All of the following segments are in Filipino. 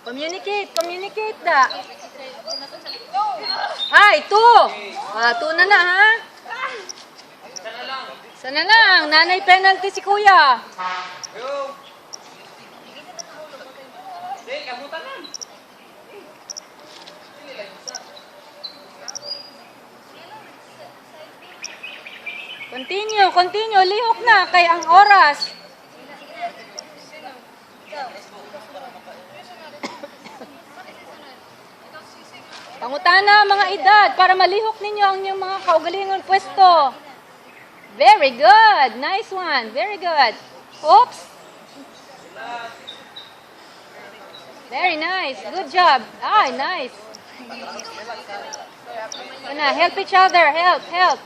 Communicate, communicate da. Ay, two. Two na ha. Sana lang. Nanay penalty si kuya. Continue, continue. Lihok na kay ang oras. Pangutana mga edad para malihok ninyo ang inyong mga kaugalingon pwesto. Very good. Nice one. Very good. Oops. Very nice. Good job. Ah, nice. Ana, help each other. Help, help.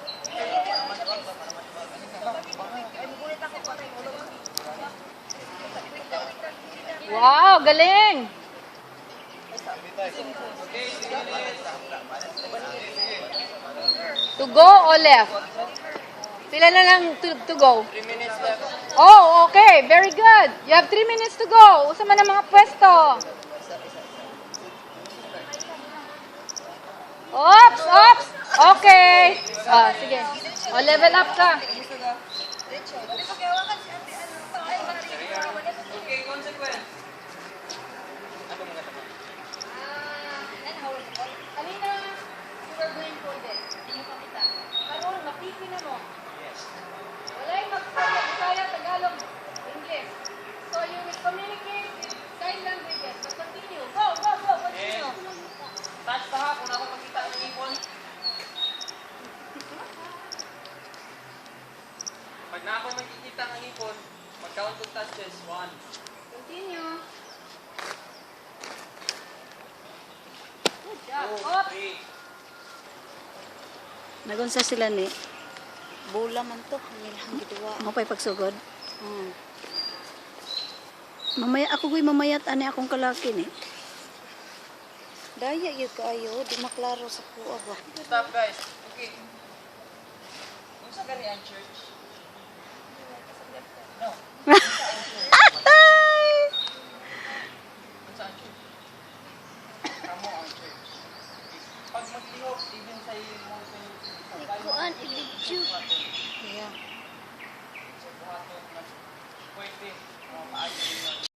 Wow, galing. To go or left? Pila na lang to go? 3 minutes left. Oh, okay. Very good. You have 3 minutes to go. Usa man ang mga pwesto. Oops, oops. Okay. Sige. Level up ka. Okay, consequence. Kanina, you were going for this. Hindi mo pakita. Karoon, mapipi na mo. Wala yung Bisaya, Tagalog, English. So you will communicate with sign languages. So continue. Go, go, go. Continue. Touch pa ha, kung ako makita ng ipon. Pag na ako makikita ng ipon, mag-count of touches. 1. Continue. Good job. 2, Oops. 3. Nagunsa sila ni. Bola man to, nilang gidua. Mo pay pagsugod. Mamaya ako goy mamayat ani akong kalaki ni. Daya yun kaayo, di maklaro sa kuha ba. Stop guys. Okay. Kung sa gani ang church? No. Kung saan church? Kamo ang church. Pag maglihok, even sa mga Kuan i-video. Yeah. sa buhaton, pwede. Maayon